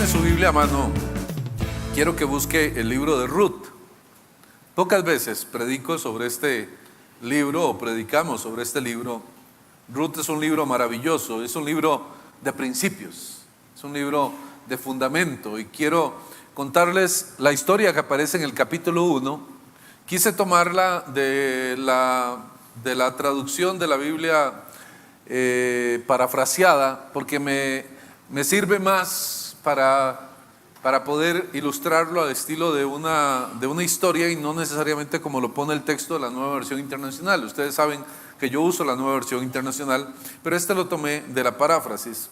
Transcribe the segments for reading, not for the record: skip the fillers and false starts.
tiene su Biblia a mano, quiero que busque el libro de Ruth. Pocas veces predico sobre este libro o predicamos sobre este libro. Ruth es un libro maravilloso, es un libro de principios, es un libro de fundamento, y quiero contarles la historia que aparece en el capítulo 1. Quise tomarla de la traducción de la Biblia parafraseada, porque me sirve más para poder ilustrarlo al estilo de una historia, y no necesariamente como lo pone el texto de la Nueva Versión Internacional. Ustedes saben que yo uso la Nueva Versión Internacional, pero lo tomé de la paráfrasis.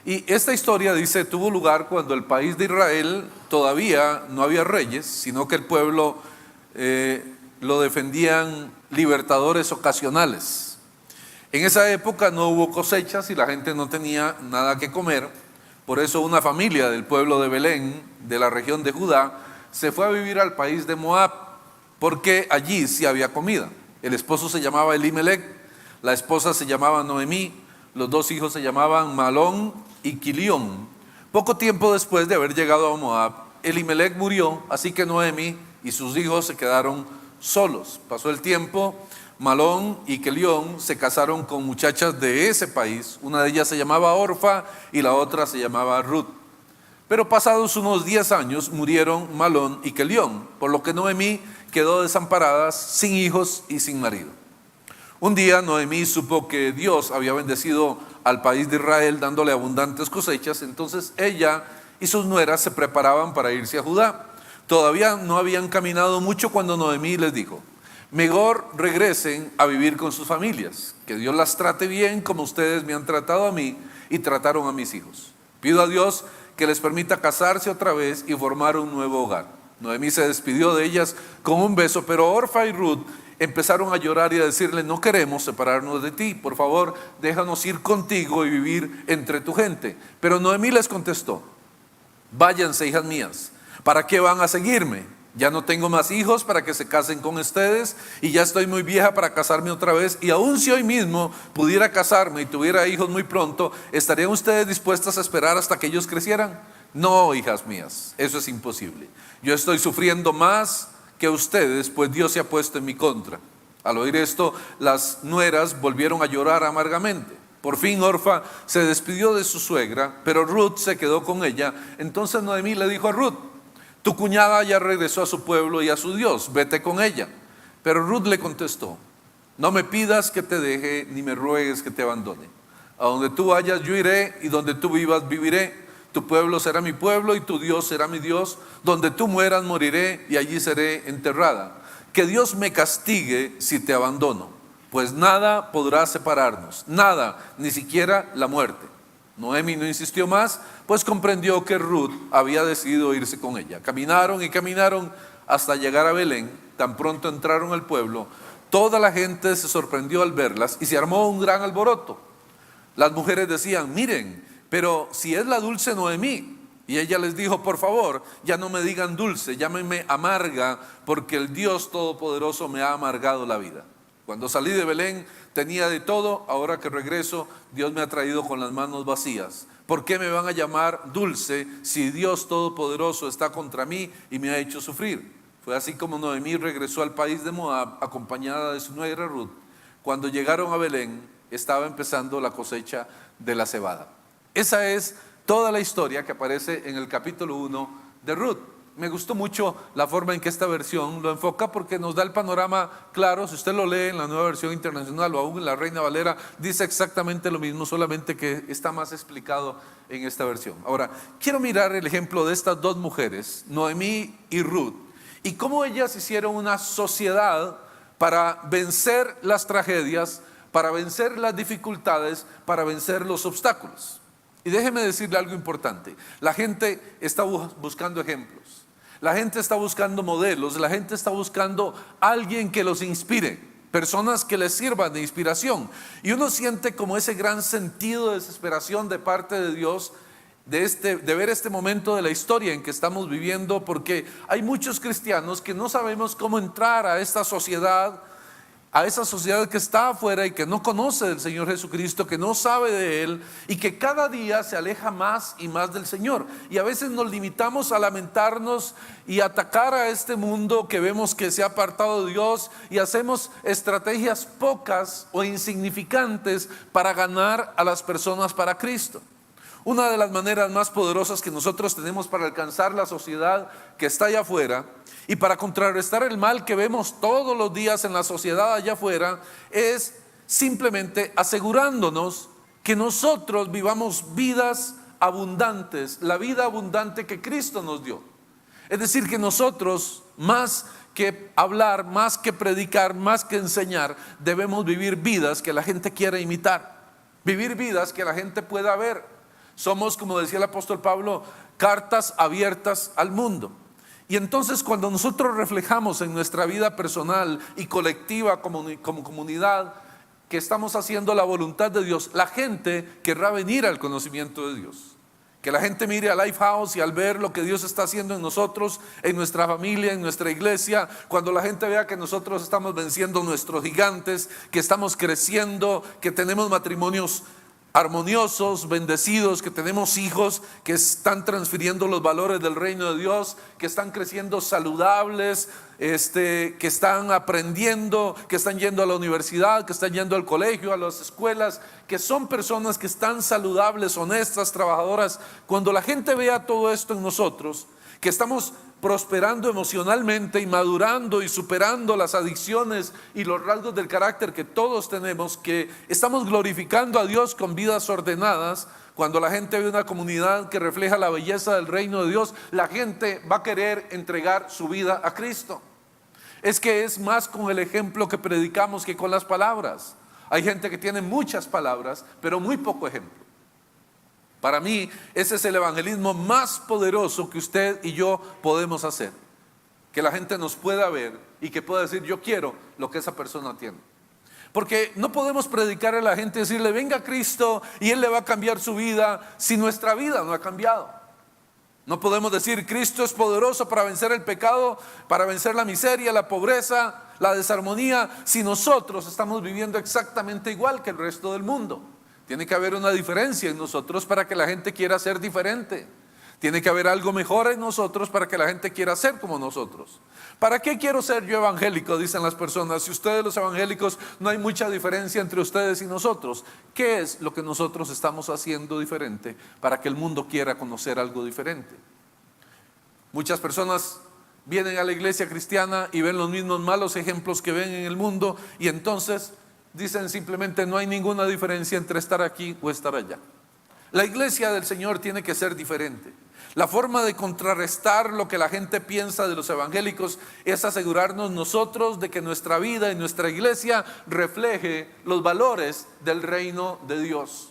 Y esta historia dice, tuvo lugar cuando el país de Israel todavía no había reyes, sino que el pueblo lo defendían libertadores ocasionales. En esa época no hubo cosechas y la gente no tenía nada que comer. Por eso una familia del pueblo de Belén, de la región de Judá, se fue a vivir al país de Moab, porque allí sí había comida. El esposo se llamaba Elimelec, la esposa se llamaba Noemí, los dos hijos se llamaban Malón y Quilión. Poco tiempo después de haber llegado a Moab, Elimelec murió, así que Noemí y sus hijos se quedaron solos. Pasó el tiempo, Malón y Quilión se casaron con muchachas de ese país. Una de ellas se llamaba Orfa y la otra se llamaba Ruth. Pero pasados unos 10 años murieron Malón y Quilión, por lo que Noemí quedó desamparada, sin hijos y sin marido. Un día Noemí supo que Dios había bendecido al país de Israel dándole abundantes cosechas. Entonces ella y sus nueras se preparaban para irse a Judá. Todavía no habían caminado mucho cuando Noemí les dijo: mejor regresen a vivir con sus familias, que Dios las trate bien como ustedes me han tratado a mí y trataron a mis hijos. Pido a Dios que les permita casarse otra vez y formar un nuevo hogar. Noemí se despidió de ellas con un beso, pero Orfa y Ruth empezaron a llorar y a decirle: no queremos separarnos de ti, por favor déjanos ir contigo y vivir entre tu gente. Pero Noemí les contestó: váyanse, hijas mías, ¿para qué van a seguirme? Ya no tengo más hijos para que se casen con ustedes, y ya estoy muy vieja para casarme otra vez. Y aun si hoy mismo pudiera casarme y tuviera hijos muy pronto, ¿estarían ustedes dispuestas a esperar hasta que ellos crecieran? No, hijas mías, eso es imposible. Yo estoy sufriendo más que ustedes, pues Dios se ha puesto en mi contra. Al oír esto, las nueras volvieron a llorar amargamente. Por fin Orfa se despidió de su suegra, pero Ruth se quedó con ella. Entonces Noemí le dijo a Ruth: tu cuñada ya regresó a su pueblo y a su Dios, vete con ella. Pero Ruth le contestó: no me pidas que te deje, ni me ruegues que te abandone. A donde tú vayas yo iré, y donde tú vivas viviré. Tu pueblo será mi pueblo y tu Dios será mi Dios. Donde tú mueras moriré, y allí seré enterrada. Que Dios me castigue si te abandono, pues nada podrá separarnos, nada, ni siquiera la muerte. Noemí no insistió más, pues comprendió que Ruth había decidido irse con ella. Caminaron y caminaron hasta llegar a Belén. Tan pronto entraron al pueblo, toda la gente se sorprendió al verlas y se armó un gran alboroto. Las mujeres decían: miren, pero si es la dulce Noemí. Y ella les dijo: por favor, ya no me digan dulce, llámenme amarga, porque el Dios Todopoderoso me ha amargado la vida. Cuando salí de Belén tenía de todo, ahora que regreso Dios me ha traído con las manos vacías. ¿Por qué me van a llamar dulce si Dios Todopoderoso está contra mí y me ha hecho sufrir? Fue así como Noemí regresó al país de Moab acompañada de su nuera Ruth. Cuando llegaron a Belén estaba empezando la cosecha de la cebada. Esa es toda la historia que aparece en el capítulo 1 de Ruth. Me gustó mucho la forma en que esta versión lo enfoca, porque nos da el panorama claro. Si usted lo lee en la Nueva Versión Internacional o aún en la Reina Valera, dice exactamente lo mismo, solamente que está más explicado en esta versión. Ahora, quiero mirar el ejemplo de estas dos mujeres, Noemí y Ruth, y cómo ellas hicieron una sociedad para vencer las tragedias, para vencer las dificultades, para vencer los obstáculos. Y déjeme decirle algo importante: la gente está buscando ejemplos, la gente está buscando modelos, la gente está buscando alguien que los inspire, personas que les sirvan de inspiración. Y uno siente como ese gran sentido de desesperación de parte de Dios de ver este momento de la historia en que estamos viviendo, porque hay muchos cristianos que no sabemos cómo entrar a esta sociedad a esa sociedad que está afuera y que no conoce del Señor Jesucristo, que no sabe de Él y que cada día se aleja más y más del Señor. Y a veces nos limitamos a lamentarnos y atacar a este mundo que vemos que se ha apartado de Dios, y hacemos estrategias pocas o insignificantes para ganar a las personas para Cristo. Una de las maneras más poderosas que nosotros tenemos para alcanzar la sociedad que está allá afuera y para contrarrestar el mal que vemos todos los días en la sociedad allá afuera es simplemente asegurándonos que nosotros vivamos vidas abundantes, la vida abundante que Cristo nos dio. Es decir, que nosotros, más que hablar, más que predicar, más que enseñar, debemos vivir vidas que la gente quiera imitar, vivir vidas que la gente pueda ver. Somos, como decía el apóstol Pablo, cartas abiertas al mundo. Y entonces cuando nosotros reflejamos en nuestra vida personal y colectiva como comunidad que estamos haciendo la voluntad de Dios, la gente querrá venir al conocimiento de Dios. Que la gente mire a Lifehouse y al ver lo que Dios está haciendo en nosotros, en nuestra familia, en nuestra iglesia, cuando la gente vea que nosotros estamos venciendo nuestros gigantes, que estamos creciendo, que tenemos matrimonios armoniosos, bendecidos, que tenemos hijos que están transfiriendo los valores del reino de Dios, que están creciendo saludables, que están aprendiendo, que están yendo a la universidad, que están yendo al colegio, a las escuelas, que son personas que están saludables, honestas, trabajadoras. Cuando la gente vea todo esto en nosotros, que estamos prosperando emocionalmente y madurando y superando las adicciones y los rasgos del carácter que todos tenemos, que estamos glorificando a Dios con vidas ordenadas, cuando la gente ve una comunidad que refleja la belleza del reino de Dios, la gente va a querer entregar su vida a Cristo. Es que es más con el ejemplo que predicamos que con las palabras. Hay gente que tiene muchas palabras, pero muy poco ejemplo. Para mí, ese es el evangelismo más poderoso que usted y yo podemos hacer. Que la gente nos pueda ver y que pueda decir, yo quiero lo que esa persona tiene. Porque no podemos predicar a la gente y decirle, venga a Cristo y Él le va a cambiar su vida, si nuestra vida no ha cambiado. No podemos decir, Cristo es poderoso para vencer el pecado, para vencer la miseria, la pobreza, la desarmonía, si nosotros estamos viviendo exactamente igual que el resto del mundo. Tiene que haber una diferencia en nosotros para que la gente quiera ser diferente. Tiene que haber algo mejor en nosotros para que la gente quiera ser como nosotros. ¿Para qué quiero ser yo evangélico? Dicen las personas. Si ustedes los evangélicos no hay mucha diferencia entre ustedes y nosotros. ¿Qué es lo que nosotros estamos haciendo diferente para que el mundo quiera conocer algo diferente? Muchas personas vienen a la iglesia cristiana y ven los mismos malos ejemplos que ven en el mundo y entonces dicen simplemente no hay ninguna diferencia entre estar aquí o estar allá. La iglesia del Señor tiene que ser diferente. La forma de contrarrestar lo que la gente piensa de los evangélicos es asegurarnos nosotros de que nuestra vida y nuestra iglesia refleje los valores del reino de Dios.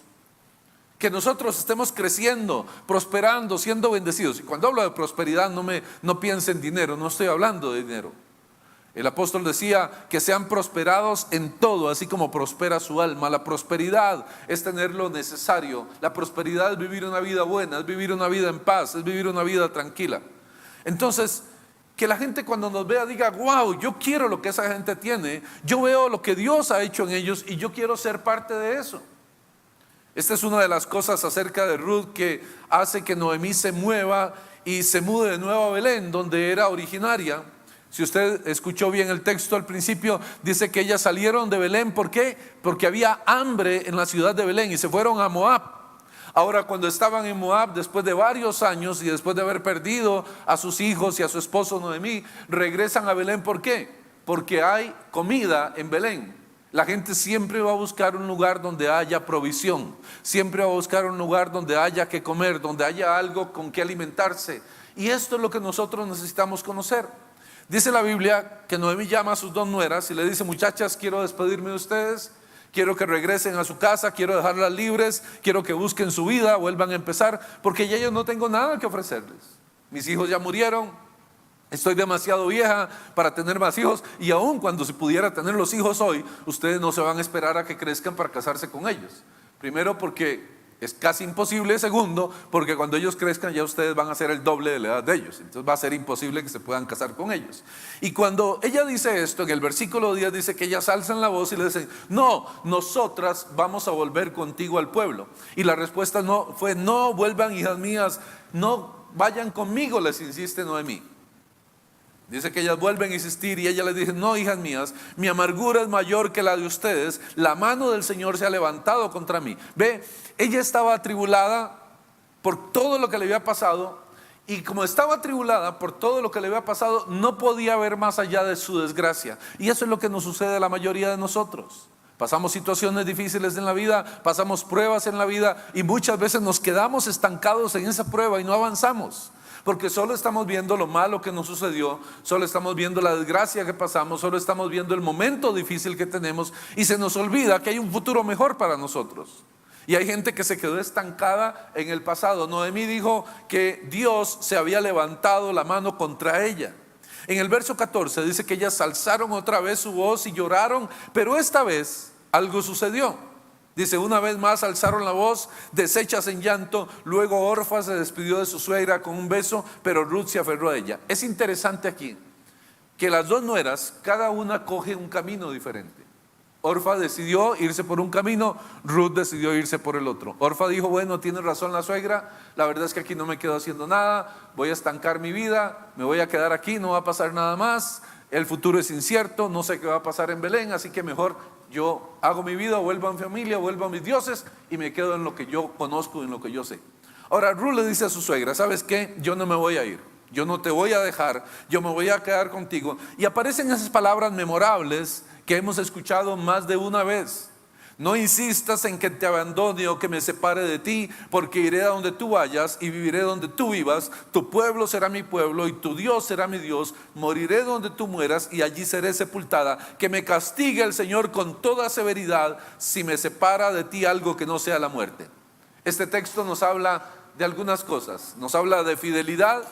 Que nosotros estemos creciendo, prosperando, siendo bendecidos. Y cuando hablo de prosperidad no piense en dinero, no estoy hablando de dinero. El apóstol decía que sean prosperados en todo, así como prospera su alma. La prosperidad es tener lo necesario. La prosperidad es vivir una vida buena, es vivir una vida en paz, es vivir una vida tranquila. Entonces, que la gente cuando nos vea diga, wow, yo quiero lo que esa gente tiene. Yo veo lo que Dios ha hecho en ellos y yo quiero ser parte de eso. Esta es una de las cosas acerca de Ruth que hace que Noemí se mueva y se mude de nuevo a Belén, donde era originaria. Si usted escuchó bien el texto al principio, dice que ellas salieron de Belén. ¿Por qué? Porque había hambre en la ciudad de Belén y se fueron a Moab. Ahora, cuando estaban en Moab, después de varios años y después de haber perdido a sus hijos y a su esposo Noemí, regresan a Belén. ¿Por qué? Porque hay comida en Belén. La gente siempre va a buscar un lugar donde haya provisión, siempre va a buscar un lugar donde haya que comer, donde haya algo con que alimentarse. Y esto es lo que nosotros necesitamos conocer. Dice la Biblia que Noemí llama a sus dos nueras y le dice, muchachas, quiero despedirme de ustedes, quiero que regresen a su casa, quiero dejarlas libres, quiero que busquen su vida, vuelvan a empezar, porque ya yo no tengo nada que ofrecerles. Mis hijos ya murieron, estoy demasiado vieja para tener más hijos, y aun cuando se pudiera tener los hijos hoy, ustedes no se van a esperar a que crezcan para casarse con ellos. Primero porque Es casi imposible. Segundo, porque cuando ellos crezcan ya ustedes van a ser el doble de la edad de ellos. Entonces va a ser imposible que se puedan casar con ellos. Y cuando ella dice esto, en el versículo 10 dice que ellas alzan la voz y le dicen: no, nosotras vamos a volver contigo al pueblo. Y la respuesta no fue: no vuelvan, hijas mías, no vayan conmigo, les insiste Noemí. Dice que ellas vuelven a insistir y ella les dice: no, hijas mías, mi amargura es mayor que la de ustedes, la mano del Señor se ha levantado contra mí. Ve, ella estaba atribulada por todo lo que le había pasado, y como estaba atribulada por todo lo que le había pasado, no podía ver más allá de su desgracia. Y eso es lo que nos sucede a la mayoría de nosotros. Pasamos situaciones difíciles en la vida, pasamos pruebas en la vida, y muchas veces nos quedamos estancados en esa prueba y no avanzamos. Porque solo estamos viendo lo malo que nos sucedió, solo estamos viendo la desgracia que pasamos, solo estamos viendo el momento difícil que tenemos, y se nos olvida que hay un futuro mejor para nosotros. Y hay gente que se quedó estancada en el pasado. Noemí dijo que Dios se había levantado la mano contra ella. En el verso 14 dice que ellas alzaron otra vez su voz y lloraron, pero esta vez algo sucedió. Dice: una vez más alzaron la voz, deshechas en llanto. Luego Orfa se despidió de su suegra con un beso, pero Ruth se aferró a ella. Es interesante aquí que las dos nueras, cada una coge un camino diferente. Orfa decidió irse por un camino, Ruth decidió irse por el otro. Orfa dijo: bueno, tiene razón la suegra, la verdad es que aquí no me quedo haciendo nada, voy a estancar mi vida, me voy a quedar aquí, no va a pasar nada más, el futuro es incierto, no sé qué va a pasar en Belén, así que mejor yo hago mi vida, vuelvo a mi familia, vuelvo a mis dioses y me quedo en lo que yo conozco, en lo que yo sé. Ahora Ruth le dice a su suegra: ¿sabes qué? Yo no me voy a ir, yo no te voy a dejar, yo me voy a quedar contigo. Y aparecen esas palabras memorables que hemos escuchado más de una vez: no insistas en que te abandone o que me separe de ti, porque iré a donde tú vayas y viviré donde tú vivas. Tu pueblo será mi pueblo y tu Dios será mi Dios. Moriré donde tú mueras y allí seré sepultada. Que me castigue el Señor con toda severidad si me separa de ti algo que no sea la muerte. Este texto nos habla de algunas cosas. Nos habla de fidelidad,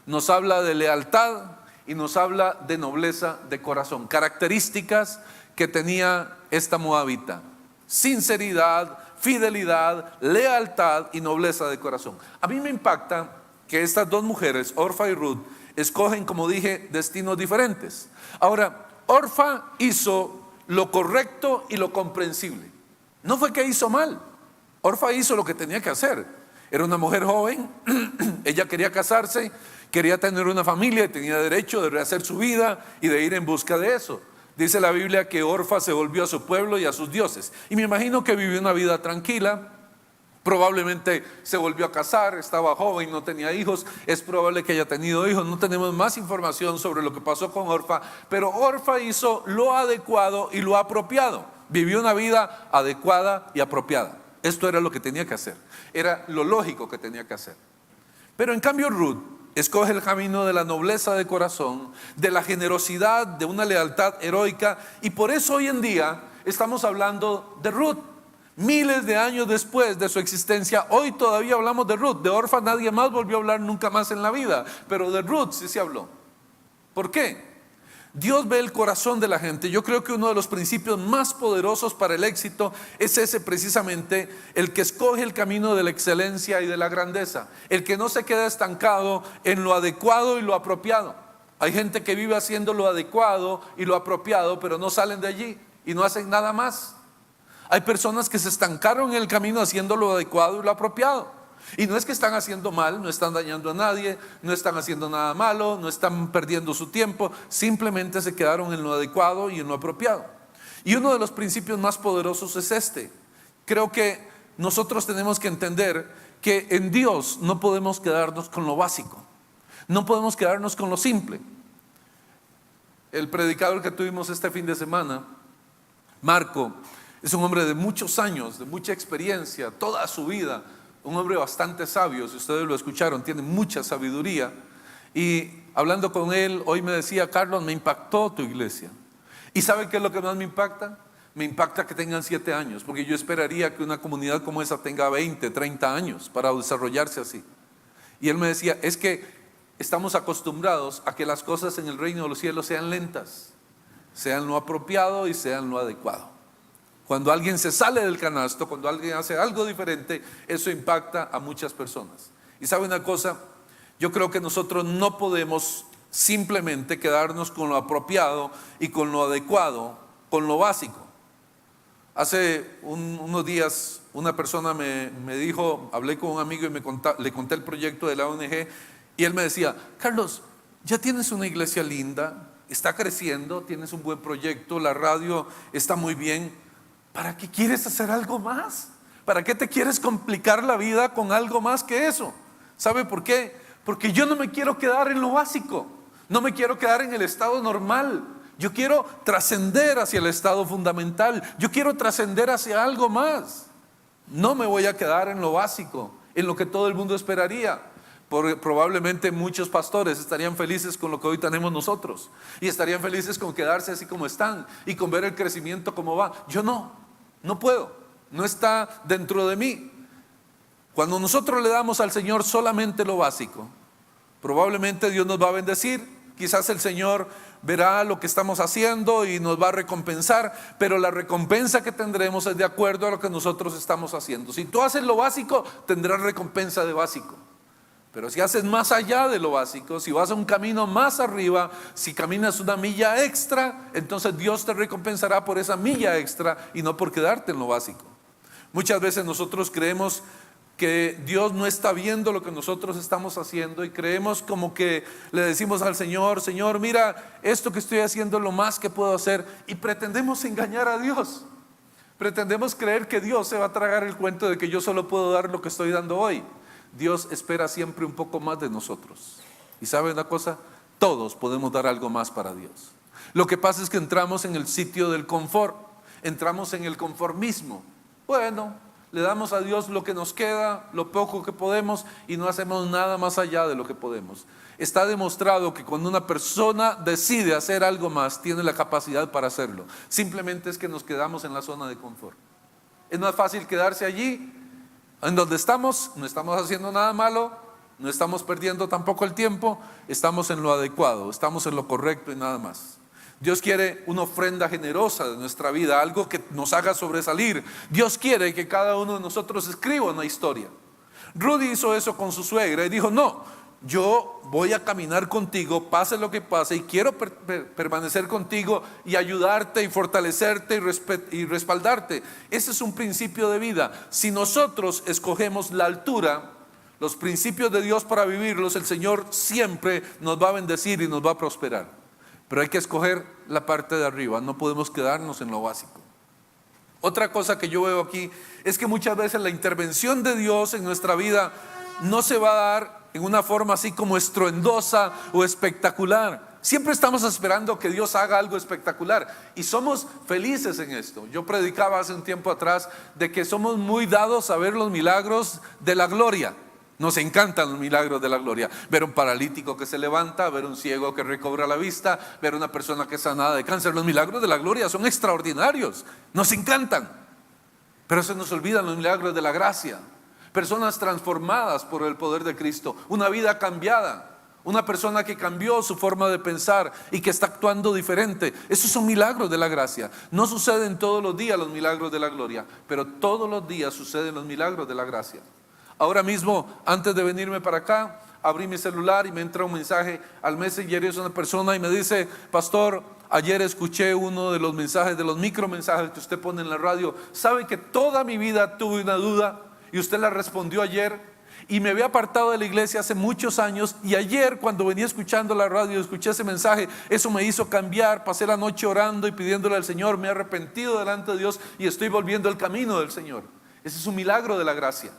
nos habla de lealtad y nos habla de nobleza de corazón. Características que tenía esta moabita: sinceridad, fidelidad, lealtad y nobleza de corazón. A mí me impacta que estas dos mujeres, Orfa y Ruth, escogen, como dije, destinos diferentes. Ahora, Orfa hizo lo correcto y lo comprensible. No fue que hizo mal. Orfa hizo lo que tenía que hacer. Era una mujer joven, ella quería casarse, quería tener una familia y tenía derecho de rehacer su vida y de ir en busca de eso. Dice la Biblia que Orfa se volvió a su pueblo y a sus dioses. Y me imagino que vivió una vida tranquila. Probablemente se volvió a casar, estaba joven, no tenía hijos. Es probable que haya tenido hijos. No tenemos más información sobre lo que pasó con Orfa. Pero Orfa hizo lo adecuado y lo apropiado. Vivió una vida adecuada y apropiada. Esto era lo que tenía que hacer. Era lo lógico que tenía que hacer. Pero en cambio Ruth escoge el camino de la nobleza de corazón, de la generosidad, de una lealtad heroica. Y por eso hoy en día estamos hablando de Ruth. Miles de años después de su existencia, hoy todavía hablamos de Ruth. De Orfa nadie más volvió a hablar nunca más en la vida, pero de Ruth sí se habló. ¿Por qué? Dios ve el corazón de la gente. Yo creo que uno de los principios más poderosos para el éxito es ese, precisamente, el que escoge el camino de la excelencia y de la grandeza, el que no se queda estancado en lo adecuado y lo apropiado. Hay gente que vive haciendo lo adecuado y lo apropiado, pero no salen de allí y no hacen nada más. Hay personas que se estancaron en el camino haciendo lo adecuado y lo apropiado. Y no es que están haciendo mal, no están dañando a nadie, no están haciendo nada malo, no están perdiendo su tiempo, simplemente se quedaron en lo adecuado y en lo apropiado. Y uno de los principios más poderosos es este. Creo que nosotros tenemos que entender que en Dios no podemos quedarnos con lo básico, no podemos quedarnos con lo simple. El predicador que tuvimos este fin de semana, Marco, es un hombre de muchos años, de mucha experiencia, toda su vida. Un hombre bastante sabio, si ustedes lo escucharon, tiene mucha sabiduría. Y hablando con él, hoy me decía: Carlos, me impactó tu iglesia. ¿Y sabe qué es lo que más me impacta? Me impacta que tengan 7 años, porque yo esperaría que una comunidad como esa tenga 20, 30 años para desarrollarse así. Y él me decía: es que estamos acostumbrados a que las cosas en el reino de los cielos sean lentas, sean lo apropiado y sean lo adecuado. Cuando alguien se sale del canasto, cuando alguien hace algo diferente, eso impacta a muchas personas. Y sabe una cosa, yo creo que nosotros no podemos simplemente quedarnos con lo apropiado y con lo adecuado, con lo básico. Hace unos días una persona me dijo, hablé con un amigo y le conté el proyecto de la ONG, y él me decía: Carlos, ya tienes una iglesia linda, está creciendo, tienes un buen proyecto, la radio está muy bien, ¿para qué quieres hacer algo más? ¿Para qué te quieres complicar la vida con algo más que eso? ¿Sabe por qué? Porque yo no me quiero quedar en lo básico, no me quiero quedar en el estado normal. Yo quiero trascender hacia el estado fundamental, yo quiero trascender hacia algo más. No me voy a quedar en lo básico, en lo que todo el mundo esperaría. Probablemente muchos pastores estarían felices con lo que hoy tenemos nosotros, y estarían felices con quedarse así como están y con ver el crecimiento como va. Yo no puedo, no está dentro de mí. Cuando nosotros le damos al Señor solamente lo básico, probablemente Dios nos va a bendecir. Quizás el Señor verá lo que estamos haciendo y nos va a recompensar, pero la recompensa que tendremos es de acuerdo a lo que nosotros estamos haciendo. Si tú haces lo básico, tendrás recompensa de básico. Pero si haces más allá de lo básico, si vas a un camino más arriba, si caminas una milla extra, entonces Dios te recompensará por esa milla extra y no por quedarte en lo básico. Muchas veces nosotros creemos que Dios no está viendo lo que nosotros estamos haciendo, y creemos como que le decimos al Señor: Señor, mira, esto que estoy haciendo es lo más que puedo hacer, y pretendemos engañar a Dios. Pretendemos creer que Dios se va a tragar el cuento de que yo solo puedo dar lo que estoy dando hoy. Dios espera siempre un poco más de nosotros. Y ¿sabe una cosa? Todos podemos dar algo más para Dios. Lo que pasa es que entramos en el sitio del confort, entramos en el conformismo. Bueno, le damos a Dios lo que nos queda, lo poco que podemos, y no hacemos nada más allá de lo que podemos. Está demostrado que cuando una persona decide hacer algo más, tiene la capacidad para hacerlo. Simplemente es que nos quedamos en la zona de confort. Es más fácil quedarse allí en donde estamos, no estamos haciendo nada malo, no estamos perdiendo tampoco el tiempo, estamos en lo adecuado, estamos en lo correcto y nada más. Dios quiere una ofrenda generosa de nuestra vida, algo que nos haga sobresalir. Dios quiere que cada uno de nosotros escriba una historia. Rudy hizo eso con su suegra y dijo: no, yo voy a caminar contigo, pase lo que pase, y quiero permanecer contigo y ayudarte y fortalecerte y respaldarte. Ese es un principio de vida. Si nosotros escogemos la altura, los principios de Dios para vivirlos, el Señor siempre nos va a bendecir y nos va a prosperar. Pero hay que escoger la parte de arriba, no podemos quedarnos en lo básico. Otra cosa que yo veo aquí es que muchas veces la intervención de Dios en nuestra vida no se va a dar en una forma así como estruendosa o espectacular. Siempre estamos esperando que Dios haga algo espectacular, y somos felices en esto. Yo predicaba hace un tiempo atrás de que somos muy dados a ver los milagros de la gloria. Nos encantan los milagros de la gloria. Ver un paralítico que se levanta, ver un ciego que recobra la vista, ver una persona que es sanada de cáncer. Los milagros de la gloria son extraordinarios, nos encantan. Pero se nos olvidan los milagros de la gracia. Personas transformadas por el poder de Cristo, una vida cambiada, una persona que cambió su forma de pensar y que está actuando diferente. Esos son milagros de la gracia. No suceden todos los días los milagros de la gloria, pero todos los días suceden los milagros de la gracia. Ahora mismo, antes de venirme para acá, abrí mi celular y me entra un mensaje al Messenger, y es una persona y me dice: pastor, ayer escuché uno de los mensajes, de los micromensajes que usted pone en la radio. ¿Sabe que toda mi vida tuve una duda y usted la respondió ayer? Y me había apartado de la iglesia hace muchos años, y ayer cuando venía escuchando la radio, escuché ese mensaje, eso me hizo cambiar. Pasé la noche orando y pidiéndole al Señor, me he arrepentido delante de Dios y estoy volviendo al camino del Señor. Ese es un milagro de la gracia.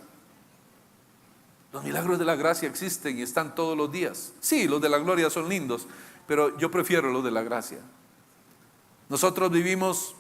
Los milagros de la gracia existen y están todos los días. Sí, los de la gloria son lindos, pero yo prefiero los de la gracia. Nosotros vivimos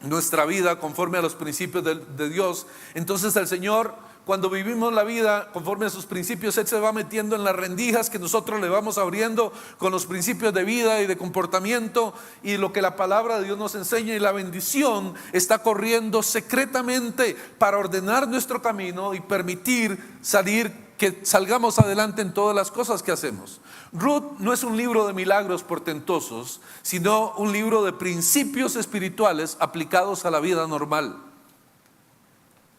nuestra vida conforme a los principios de Dios. Entonces el Señor, cuando vivimos la vida conforme a sus principios, Él se va metiendo en las rendijas que nosotros le vamos abriendo con los principios de vida y de comportamiento y lo que la palabra de Dios nos enseña, y la bendición está corriendo secretamente para ordenar nuestro camino y permitir salir que salgamos adelante en todas las cosas que hacemos. Ruth no es un libro de milagros portentosos, sino un libro de principios espirituales aplicados a la vida normal.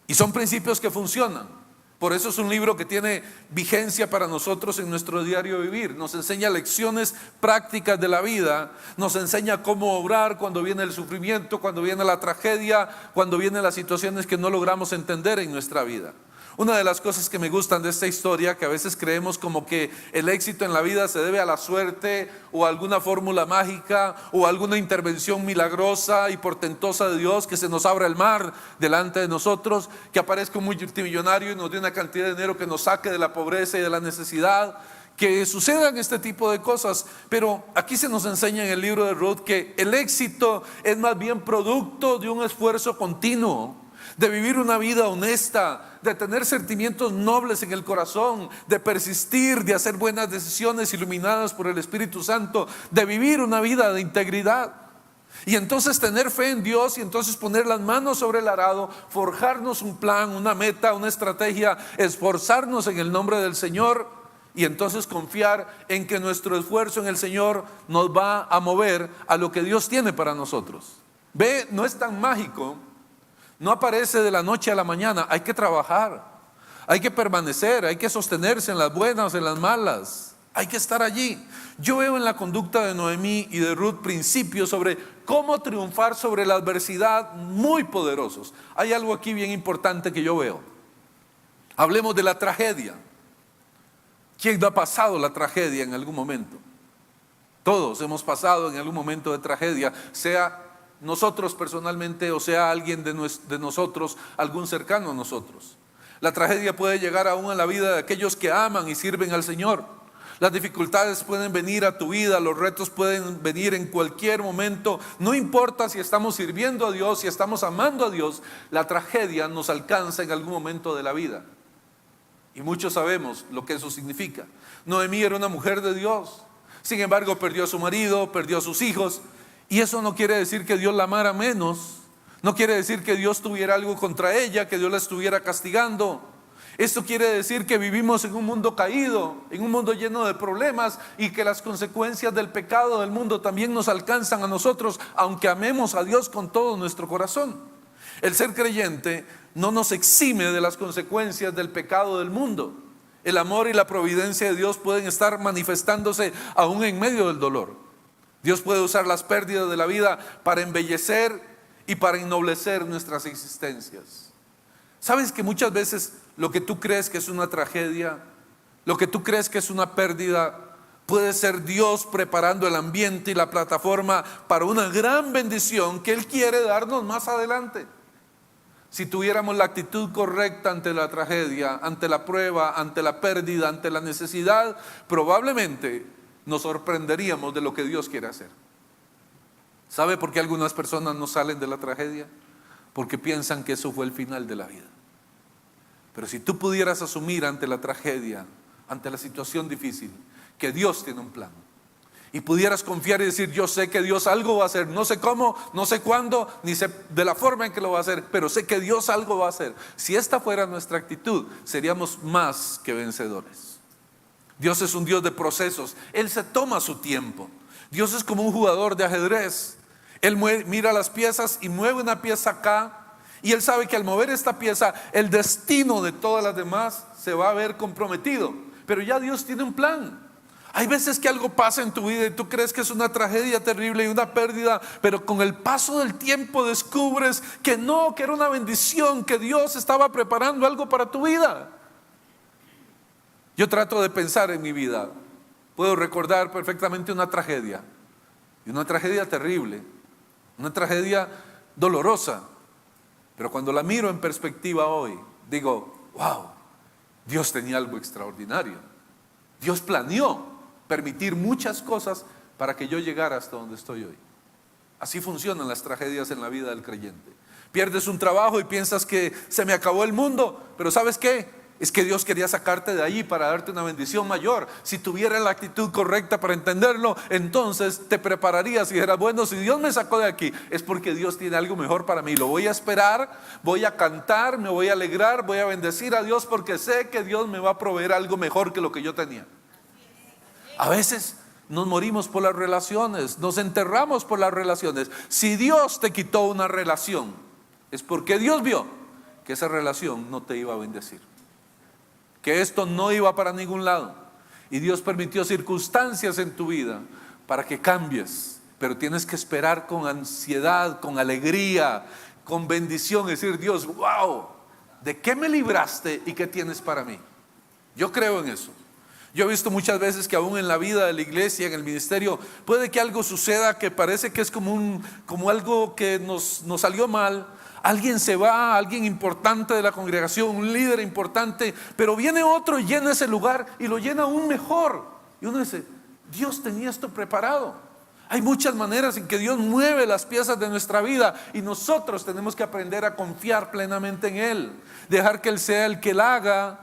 Y son principios que funcionan. Por eso es un libro que tiene vigencia para nosotros en nuestro diario vivir. Nos enseña lecciones prácticas de la vida. Nos enseña cómo obrar cuando viene el sufrimiento, cuando viene la tragedia, cuando vienen las situaciones que no logramos entender en nuestra vida. Una de las cosas que me gustan de esta historia, que a veces creemos como que el éxito en la vida se debe a la suerte o a alguna fórmula mágica o a alguna intervención milagrosa y portentosa de Dios, que se nos abra el mar delante de nosotros, que aparezca un multimillonario y nos dé una cantidad de dinero que nos saque de la pobreza y de la necesidad, que sucedan este tipo de cosas. Pero aquí se nos enseña en el libro de Ruth que el éxito es más bien producto de un esfuerzo continuo, de vivir una vida honesta, de tener sentimientos nobles en el corazón, de persistir, de hacer buenas decisiones iluminadas por el Espíritu Santo, de vivir una vida de integridad. Y entonces tener fe en Dios y entonces poner las manos sobre el arado, forjarnos un plan, una meta, una estrategia, esforzarnos en el nombre del Señor y entonces confiar en que nuestro esfuerzo en el Señor nos va a mover a lo que Dios tiene para nosotros. Ve, no es tan mágico. No aparece de la noche a la mañana. Hay que trabajar, hay que permanecer, hay que sostenerse en las buenas, en las malas. Hay que estar allí. Yo veo en la conducta de Noemí y de Ruth principios sobre cómo triunfar sobre la adversidad muy poderosos. Hay algo aquí bien importante que yo veo. Hablemos de la tragedia. ¿Quién no ha pasado la tragedia en algún momento? Todos hemos pasado en algún momento de tragedia, sea nosotros personalmente o sea alguien de nosotros, algún cercano a nosotros. La tragedia puede llegar aún a la vida de aquellos que aman y sirven al Señor. Las dificultades pueden venir a tu vida, los retos pueden venir en cualquier momento. No importa si estamos sirviendo a Dios, si estamos amando a Dios, la tragedia nos alcanza en algún momento de la vida. Y muchos sabemos lo que eso significa. Noemí era una mujer de Dios, sin embargo perdió a su marido, perdió a sus hijos. Y eso no quiere decir que Dios la amara menos, no quiere decir que Dios tuviera algo contra ella, que Dios la estuviera castigando. Esto quiere decir que vivimos en un mundo caído, en un mundo lleno de problemas y que las consecuencias del pecado del mundo también nos alcanzan a nosotros, aunque amemos a Dios con todo nuestro corazón. El ser creyente no nos exime de las consecuencias del pecado del mundo. El amor y la providencia de Dios pueden estar manifestándose aún en medio del dolor. Dios puede usar las pérdidas de la vida para embellecer y para ennoblecer nuestras existencias. ¿Sabes que muchas veces lo que tú crees que es una tragedia, lo que tú crees que es una pérdida, puede ser Dios preparando el ambiente y la plataforma para una gran bendición que Él quiere darnos más adelante? Si tuviéramos la actitud correcta ante la tragedia, ante la prueba, ante la pérdida, ante la necesidad, probablemente nos sorprenderíamos de lo que Dios quiere hacer. ¿Sabe por qué algunas personas no salen de la tragedia? Porque piensan que eso fue el final de la vida. Pero si tú pudieras asumir ante la tragedia, ante la situación difícil, que Dios tiene un plan, y pudieras confiar y decir: yo sé que Dios algo va a hacer, no sé cómo, no sé cuándo, ni sé de la forma en que lo va a hacer, pero sé que Dios algo va a hacer. Si esta fuera nuestra actitud, seríamos más que vencedores. Dios es un Dios de procesos. Él se toma su tiempo. Dios es como un jugador de ajedrez. Él mira las piezas y mueve una pieza acá, y Él sabe que al mover esta pieza, el destino de todas las demás se va a ver comprometido. Pero ya Dios tiene un plan. Hay veces que algo pasa en tu vida y tú crees que es una tragedia terrible y una pérdida, pero con el paso del tiempo descubres que no, que era una bendición, que Dios estaba preparando algo para tu vida. Yo trato de pensar en mi vida. Puedo recordar perfectamente una tragedia, y una tragedia terrible, una tragedia dolorosa, pero cuando la miro en perspectiva hoy, digo: wow, Dios tenía algo extraordinario. Dios planeó permitir muchas cosas para que yo llegara hasta donde estoy hoy. Así funcionan las tragedias en la vida del creyente. Pierdes un trabajo y piensas que se me acabó el mundo, pero ¿sabes qué? Es que Dios quería sacarte de ahí para darte una bendición mayor. Si tuvieras la actitud correcta para entenderlo, entonces te prepararías y dijeras, bueno, si Dios me sacó de aquí, es porque Dios tiene algo mejor para mí. Lo voy a esperar, voy a cantar, me voy a alegrar, voy a bendecir a Dios porque sé que Dios me va a proveer algo mejor que lo que yo tenía. A veces nos morimos por las relaciones, nos enterramos por las relaciones. Si Dios te quitó una relación, es porque Dios vio que esa relación no te iba a bendecir, que esto no iba para ningún lado, y Dios permitió circunstancias en tu vida para que cambies, pero tienes que esperar con ansiedad, con alegría, con bendición, es decir, Dios, wow, ¿de qué me libraste y qué tienes para mí? Yo creo en eso. Yo he visto muchas veces que aún en la vida de la iglesia, en el ministerio, puede que algo suceda que parece que es como algo que nos salió mal. Alguien se va, alguien importante de la congregación, un líder importante, pero viene otro y llena ese lugar y lo llena aún mejor. Y uno dice, Dios tenía esto preparado. Hay muchas maneras en que Dios mueve las piezas de nuestra vida y nosotros tenemos que aprender a confiar plenamente en Él. Dejar que Él sea el que Él haga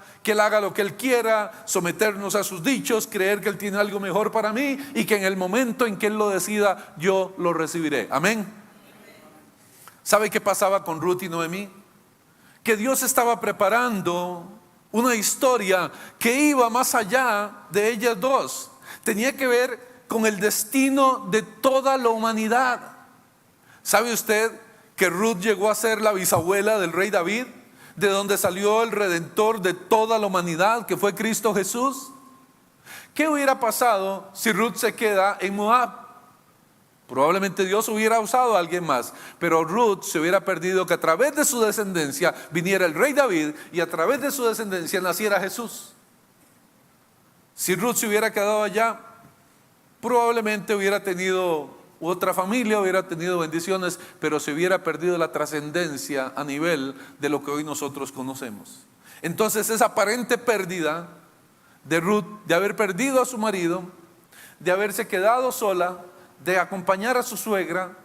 lo que Él quiera, someternos a sus dichos, creer que Él tiene algo mejor para mí y que en el momento en que Él lo decida, yo lo recibiré. Amén. ¿Sabe qué pasaba con Ruth y Noemí? Que Dios estaba preparando una historia que iba más allá de ellas dos. Tenía que ver con el destino de toda la humanidad. ¿Sabe usted que Ruth llegó a ser la bisabuela del rey David? De donde salió el redentor de toda la humanidad, que fue Cristo Jesús. ¿Qué hubiera pasado si Ruth se queda en Moab? Probablemente Dios hubiera usado a alguien más, pero Ruth se hubiera perdido que a través de su descendencia viniera el rey David y a través de su descendencia naciera Jesús. Si Ruth se hubiera quedado allá, probablemente hubiera tenido otra familia, hubiera tenido bendiciones, pero se hubiera perdido la trascendencia a nivel de lo que hoy nosotros conocemos. Entonces esa aparente pérdida de Ruth, de haber perdido a su marido, de haberse quedado sola, de acompañar a su suegra,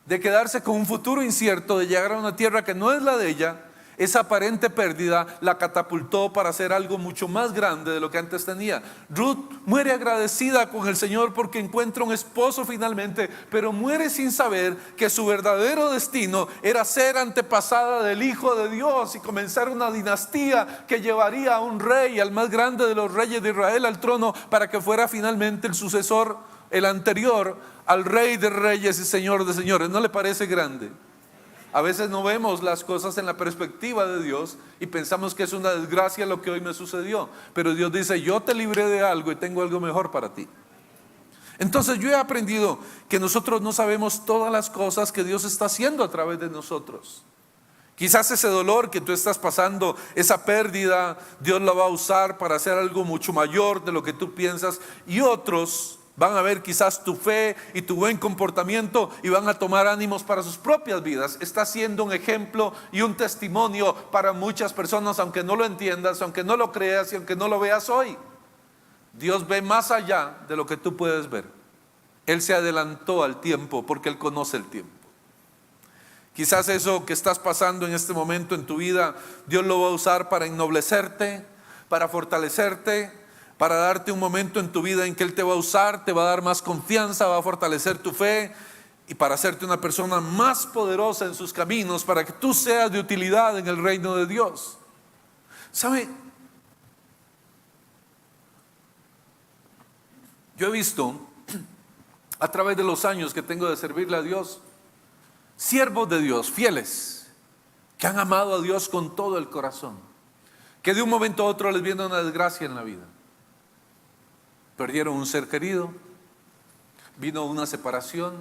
de quedarse con un futuro incierto, de llegar a una tierra que no es la de ella, esa aparente pérdida la catapultó para hacer algo mucho más grande de lo que antes tenía. Ruth muere agradecida con el Señor porque encuentra un esposo finalmente, pero muere sin saber que su verdadero destino era ser antepasada del Hijo de Dios y comenzar una dinastía que llevaría a un rey, al más grande de los reyes de Israel, al trono, para que fuera finalmente el sucesor, el anterior al Rey de Reyes y Señor de Señores. ¿No le parece grande? A veces no vemos las cosas en la perspectiva de Dios y pensamos que es una desgracia lo que hoy me sucedió. Pero Dios dice, yo te libré de algo y tengo algo mejor para ti. Entonces yo he aprendido que nosotros no sabemos todas las cosas que Dios está haciendo a través de nosotros. Quizás ese dolor que tú estás pasando, esa pérdida, Dios la va a usar para hacer algo mucho mayor de lo que tú piensas, y otros van a ver quizás tu fe y tu buen comportamiento y van a tomar ánimos para sus propias vidas. Está siendo un ejemplo y un testimonio para muchas personas, aunque no lo entiendas, aunque no lo creas y aunque no lo veas hoy. Dios ve más allá de lo que tú puedes ver. Él se adelantó al tiempo porque Él conoce el tiempo. Quizás eso que estás pasando en este momento en tu vida, Dios lo va a usar para ennoblecerte, para fortalecerte, para darte un momento en tu vida en que Él te va a usar, te va a dar más confianza, va a fortalecer tu fe y para hacerte una persona más poderosa en sus caminos, para que tú seas de utilidad en el reino de Dios. ¿Sabe? Yo he visto a través de los años que tengo de servirle a Dios, siervos de Dios, fieles, que han amado a Dios con todo el corazón, que de un momento a otro les viene una desgracia en la vida. Perdieron un ser querido, vino una separación,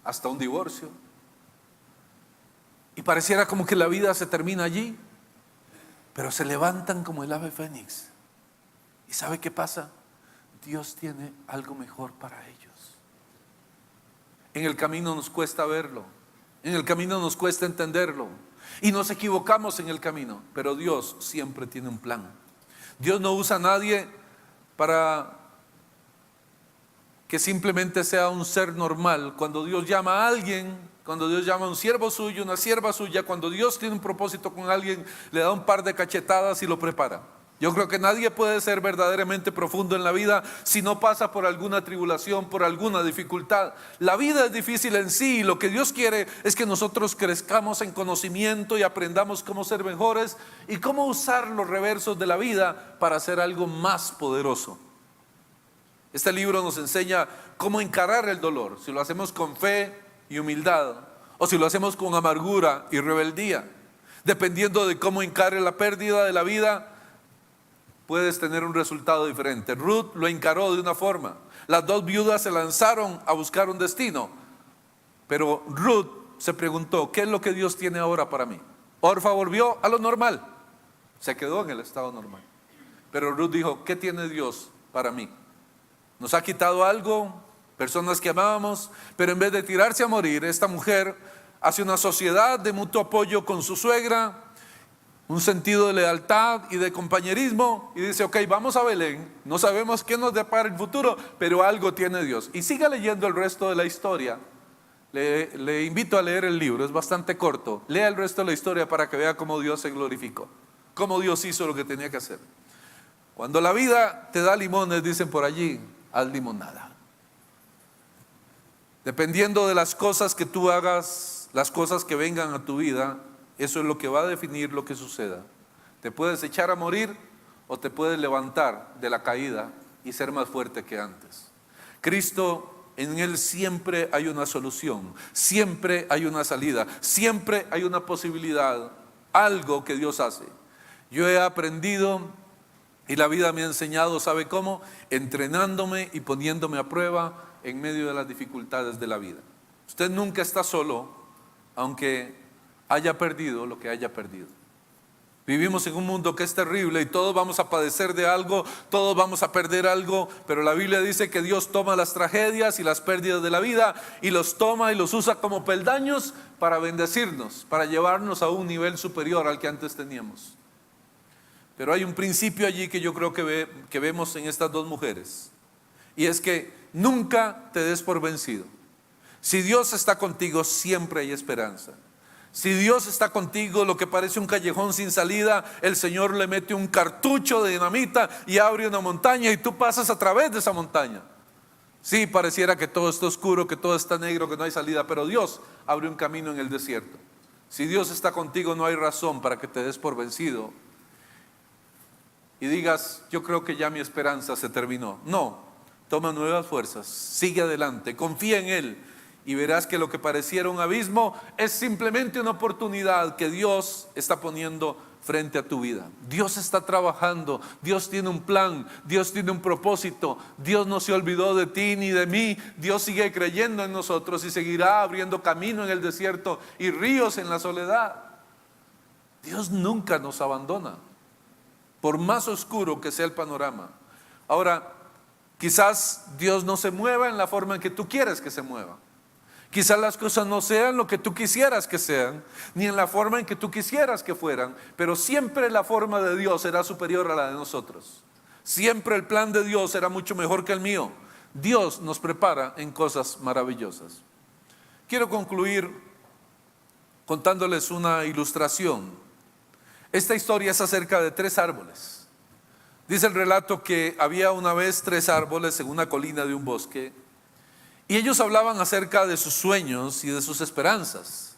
hasta un divorcio, y pareciera como que la vida se termina allí, pero se levantan como el ave fénix. ¿Y sabe qué pasa? Dios tiene algo mejor para ellos. En el camino nos cuesta verlo, en el camino nos cuesta entenderlo, y nos equivocamos en el camino, pero Dios siempre tiene un plan. Dios no usa a nadie para que simplemente sea un ser normal. Cuando Dios llama a alguien, cuando Dios llama a un siervo suyo, una sierva suya, cuando Dios tiene un propósito con alguien, le da un par de cachetadas y lo prepara. Yo creo que nadie puede ser verdaderamente profundo en la vida si no pasa por alguna tribulación, por alguna dificultad. La vida es difícil en sí, y lo que Dios quiere es que nosotros crezcamos en conocimiento y aprendamos cómo ser mejores y cómo usar los reversos de la vida para hacer algo más poderoso. Este libro nos enseña cómo encarar el dolor, si lo hacemos con fe y humildad, o si lo hacemos con amargura y rebeldía. Dependiendo de cómo encare la pérdida de la vida, puedes tener un resultado diferente. Ruth lo encaró de una forma. Las dos viudas se lanzaron a buscar un destino, pero Ruth se preguntó: ¿qué es lo que Dios tiene ahora para mí? Orfa volvió a lo normal, se quedó en el estado normal, pero Ruth dijo: ¿qué tiene Dios para mí? Nos ha quitado algo, personas que amábamos, pero en vez de tirarse a morir, esta mujer hace una sociedad de mutuo apoyo con su suegra, un sentido de lealtad y de compañerismo, y dice: ok, vamos a Belén, no sabemos qué nos depara el futuro, pero algo tiene Dios. Y siga leyendo el resto de la historia. Le invito a leer el libro, es bastante corto. Lea el resto de la historia para que vea cómo Dios se glorificó, cómo Dios hizo lo que tenía que hacer. Cuando la vida te da limones, dicen por allí, haz limonada. Dependiendo de las cosas que tú hagas, las cosas que vengan a tu vida, eso es lo que va a definir lo que suceda. Te puedes echar a morir o te puedes levantar de la caída y ser más fuerte que antes. Cristo, en Él siempre hay una solución, siempre hay una salida, siempre hay una posibilidad, algo que Dios hace. Yo he aprendido y la vida me ha enseñado, ¿sabe cómo? Entrenándome y poniéndome a prueba en medio de las dificultades de la vida. Usted nunca está solo, aunque haya perdido lo que haya perdido. Vivimos en un mundo que es terrible y todos vamos a padecer de algo, todos vamos a perder algo, pero la Biblia dice que Dios toma las tragedias y las pérdidas de la vida y los toma y los usa como peldaños para bendecirnos, para llevarnos a un nivel superior al que antes teníamos. Pero hay un principio allí que yo creo que vemos en estas dos mujeres, y es que nunca te des por vencido. Si Dios está contigo, siempre hay esperanza. Si Dios está contigo, lo que parece un callejón sin salida, el Señor le mete un cartucho de dinamita y abre una montaña y tú pasas a través de esa montaña. Sí, pareciera que todo está oscuro, que todo está negro, que no hay salida, pero Dios abre un camino en el desierto. Si Dios está contigo, no hay razón para que te des por vencido y digas: yo creo que ya mi esperanza se terminó. No, toma nuevas fuerzas, sigue adelante, confía en Él y verás que lo que pareciera un abismo es simplemente una oportunidad que Dios está poniendo frente a tu vida. Dios está trabajando, Dios tiene un plan, Dios tiene un propósito, Dios no se olvidó de ti ni de mí, Dios sigue creyendo en nosotros y seguirá abriendo camino en el desierto y ríos en la soledad. Dios nunca nos abandona, por más oscuro que sea el panorama. Ahora, quizás Dios no se mueva en la forma en que tú quieres que se mueva. Quizás las cosas no sean lo que tú quisieras que sean, ni en la forma en que tú quisieras que fueran, pero siempre la forma de Dios será superior a la de nosotros. Siempre el plan de Dios será mucho mejor que el mío. Dios nos prepara en cosas maravillosas. Quiero concluir contándoles una ilustración. Esta historia es acerca de 3 árboles. Dice el relato que había una vez 3 árboles en una colina de un bosque, y ellos hablaban acerca de sus sueños y de sus esperanzas.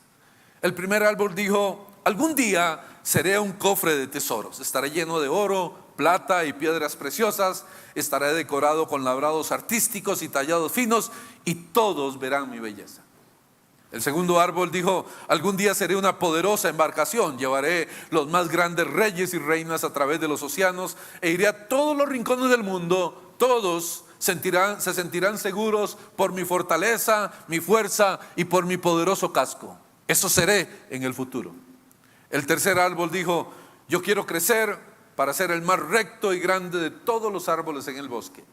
El primer árbol dijo: algún día seré un cofre de tesoros, estaré lleno de oro, plata y piedras preciosas, estaré decorado con labrados artísticos y tallados finos, y todos verán mi belleza. El segundo árbol dijo: algún día seré una poderosa embarcación, llevaré los más grandes reyes y reinas a través de los océanos e iré a todos los rincones del mundo. Todos se sentirán seguros por mi fortaleza, mi fuerza y por mi poderoso casco. Eso seré en el futuro. El tercer árbol dijo: yo quiero crecer para ser el más recto y grande de todos los árboles en el bosque.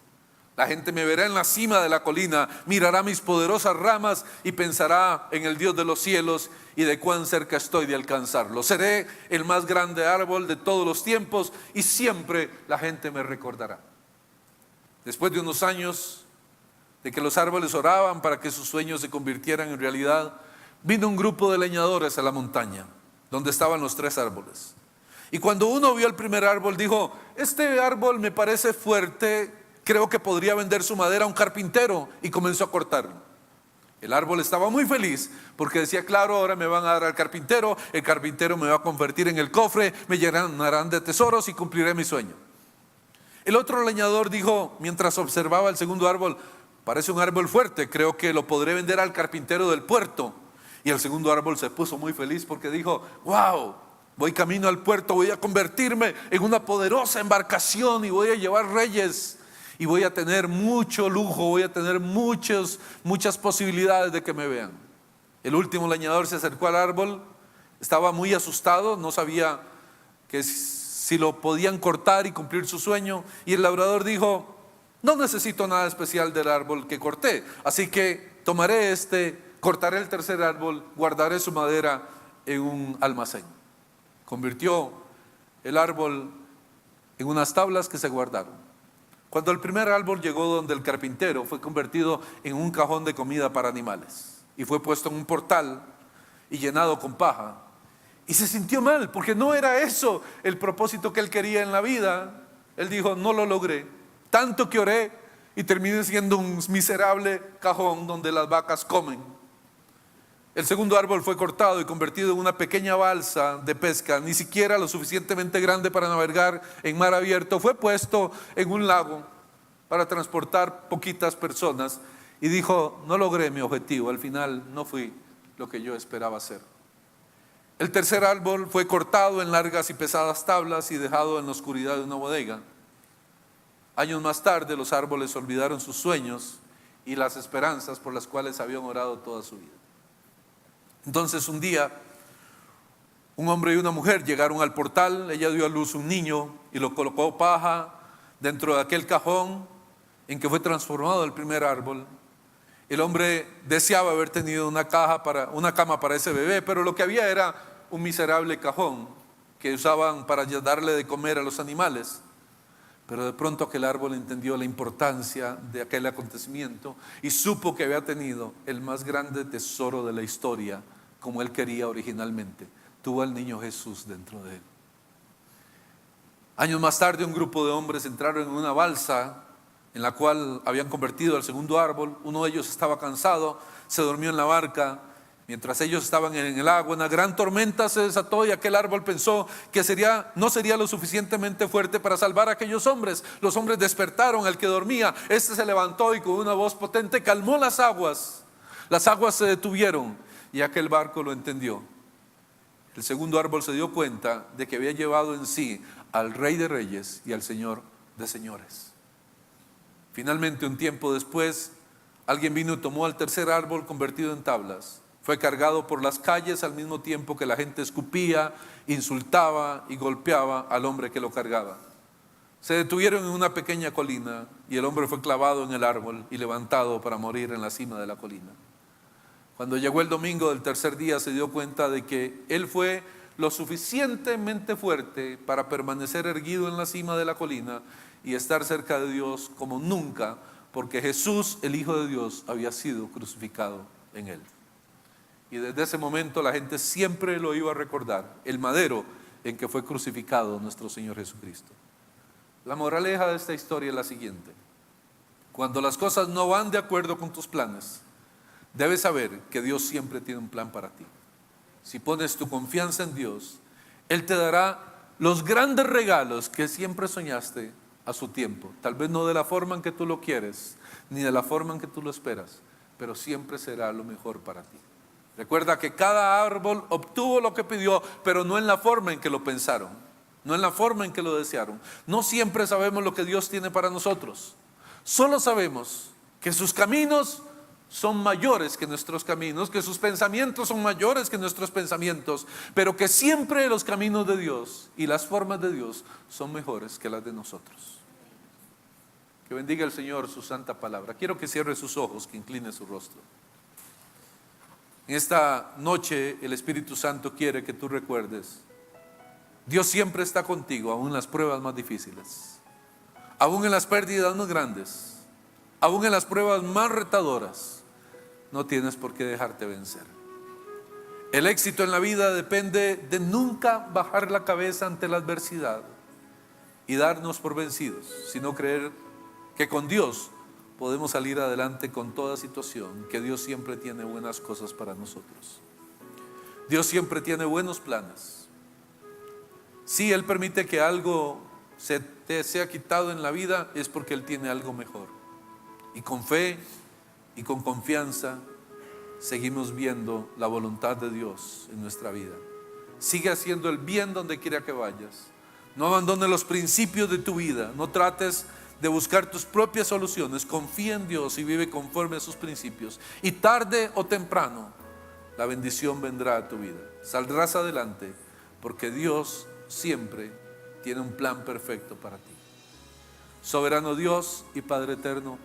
La gente me verá en la cima de la colina, mirará mis poderosas ramas y pensará en el Dios de los cielos y de cuán cerca estoy de alcanzarlo. Seré el más grande árbol de todos los tiempos y siempre la gente me recordará. Después de unos años de que los árboles oraban para que sus sueños se convirtieran en realidad, vino un grupo de leñadores a la montaña, donde estaban los 3 árboles. Y cuando uno vio el primer árbol, dijo: este árbol me parece fuerte, creo que podría vender su madera a un carpintero, y comenzó a cortarlo. El árbol estaba muy feliz porque decía: claro, ahora me van a dar al carpintero, el carpintero me va a convertir en el cofre, me llenarán de tesoros y cumpliré mi sueño. El otro leñador dijo, mientras observaba el segundo árbol: parece un árbol fuerte, creo que lo podré vender al carpintero del puerto. Y el segundo árbol se puso muy feliz porque dijo: wow, voy camino al puerto, voy a convertirme en una poderosa embarcación y voy a llevar reyes. Y voy a tener mucho lujo, voy a tener muchas posibilidades de que me vean. El último leñador se acercó al árbol, estaba muy asustado, no sabía que si lo podían cortar y cumplir su sueño. Y el labrador dijo: no necesito nada especial del árbol que corté, así que tomaré cortaré el tercer árbol, guardaré su madera en un almacén. Convirtió el árbol en unas tablas que se guardaron. Cuando el primer árbol llegó donde el carpintero, fue convertido en un cajón de comida para animales y fue puesto en un portal y llenado con paja. Y se sintió mal porque no era eso el propósito que él quería en la vida. Él dijo: no lo logré, tanto que oré y terminé siendo un miserable cajón donde las vacas comen. El segundo árbol fue cortado y convertido en una pequeña balsa de pesca, ni siquiera lo suficientemente grande para navegar en mar abierto. Fue puesto en un lago para transportar poquitas personas y dijo: no logré mi objetivo, al final no fui lo que yo esperaba ser. El tercer árbol fue cortado en largas y pesadas tablas y dejado en la oscuridad de una bodega. Años más tarde, los árboles olvidaron sus sueños y las esperanzas por las cuales habían orado toda su vida. Entonces un día, un hombre y una mujer llegaron al portal. Ella dio a luz un niño y lo colocó paja dentro de aquel cajón en que fue transformado el primer árbol. El hombre deseaba haber tenido una cama para ese bebé, pero lo que había era un miserable cajón que usaban para darle de comer a los animales. Pero de pronto aquel árbol entendió la importancia de aquel acontecimiento y supo que había tenido el más grande tesoro de la historia, como él quería originalmente. Tuvo al niño Jesús dentro de él. Años más tarde, un grupo de hombres entraron en una balsa en la cual habían convertido al segundo árbol. Uno de ellos estaba cansado, se durmió en la barca. Mientras ellos estaban en el agua, una gran tormenta se desató y aquel árbol pensó que no sería lo suficientemente fuerte para salvar a aquellos hombres. Los hombres despertaron al que dormía. Este se levantó y con una voz potente calmó las aguas. Las aguas se detuvieron y aquel barco lo entendió. El segundo árbol se dio cuenta de que había llevado en sí al Rey de Reyes y al Señor de Señores. Finalmente, un tiempo después, alguien vino y tomó al tercer árbol convertido en tablas. Fue cargado por las calles al mismo tiempo que la gente escupía, insultaba y golpeaba al hombre que lo cargaba. Se detuvieron en una pequeña colina y el hombre fue clavado en el árbol y levantado para morir en la cima de la colina. Cuando llegó el domingo del tercer día, se dio cuenta de que él fue lo suficientemente fuerte para permanecer erguido en la cima de la colina y estar cerca de Dios como nunca, porque Jesús, el Hijo de Dios, había sido crucificado en él. Y desde ese momento la gente siempre lo iba a recordar, el madero en que fue crucificado nuestro Señor Jesucristo. La moraleja de esta historia es la siguiente: cuando las cosas no van de acuerdo con tus planes, debes saber que Dios siempre tiene un plan para ti. Si pones tu confianza en Dios, Él te dará los grandes regalos que siempre soñaste a su tiempo. Tal vez no de la forma en que tú lo quieres, ni de la forma en que tú lo esperas, pero siempre será lo mejor para ti. Recuerda que cada árbol obtuvo lo que pidió, pero no en la forma en que lo pensaron, no en la forma en que lo desearon. No siempre sabemos lo que Dios tiene para nosotros. Solo sabemos que sus caminos son mayores que nuestros caminos, que sus pensamientos son mayores que nuestros pensamientos, pero que siempre los caminos de Dios y las formas de Dios son mejores que las de nosotros. Que bendiga el Señor su santa palabra. Quiero que cierre sus ojos, que incline su rostro. En esta noche el Espíritu Santo quiere que tú recuerdes: Dios siempre está contigo, aún en las pruebas más difíciles, aún en las pérdidas más grandes. Aún en las pruebas más retadoras, no tienes por qué dejarte vencer. El éxito en la vida depende de nunca bajar la cabeza ante la adversidad y darnos por vencidos, sino creer que con Dios podemos salir adelante con toda situación, que Dios siempre tiene buenas cosas para nosotros. Dios siempre tiene buenos planes. Si Él permite que algo se te sea quitado en la vida, es porque Él tiene algo mejor. Y con fe y con confianza seguimos viendo la voluntad de Dios en nuestra vida. Sigue haciendo el bien donde quiera que vayas. No abandones los principios de tu vida. No trates de buscar tus propias soluciones. Confía en Dios y vive conforme a sus principios. Y tarde o temprano, la bendición vendrá a tu vida. Saldrás adelante porque Dios siempre tiene un plan perfecto para ti. Soberano Dios y Padre eterno,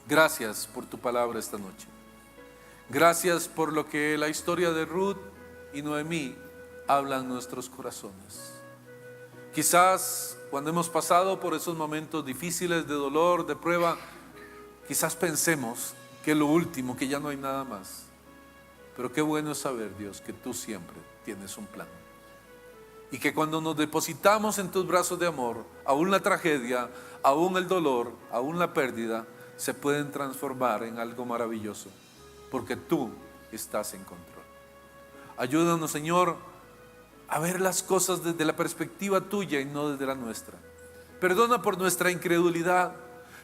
gracias por tu palabra esta noche. Gracias por lo que la historia de Ruth y Noemí habla en nuestros corazones. Quizás cuando hemos pasado por esos momentos difíciles de dolor, de prueba, quizás pensemos que es lo último, que ya no hay nada más. Pero qué bueno es saber, Dios, que tú siempre tienes un plan. Y que cuando nos depositamos en tus brazos de amor, aún la tragedia, aún el dolor, aún la pérdida, se pueden transformar en algo maravilloso. Porque tú estás en control. Ayúdanos, Señor, a ver las cosas desde la perspectiva tuya y no desde la nuestra. Perdona por nuestra incredulidad.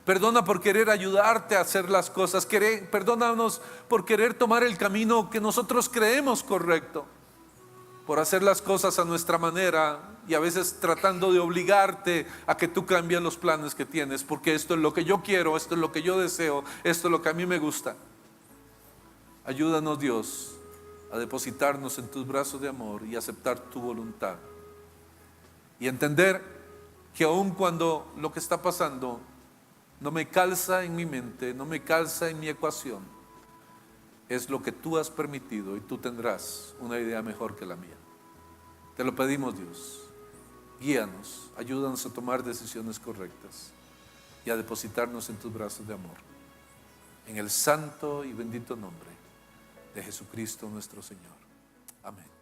Perdona por querer ayudarte a hacer las cosas. Perdónanos por querer tomar el camino que nosotros creemos correcto. Por hacer las cosas a nuestra manera y a veces tratando de obligarte a que tú cambies los planes que tienes. Porque esto es lo que yo quiero, esto es lo que yo deseo, esto es lo que a mí me gusta. Ayúdanos, Dios, a depositarnos en tus brazos de amor y aceptar tu voluntad. Y entender que aun cuando lo que está pasando no me calza en mi mente, no me calza en mi ecuación, es lo que tú has permitido y tú tendrás una idea mejor que la mía. Te lo pedimos, Dios. Guíanos, ayúdanos a tomar decisiones correctas y a depositarnos en tus brazos de amor. En el santo y bendito nombre de Jesucristo nuestro Señor. Amén.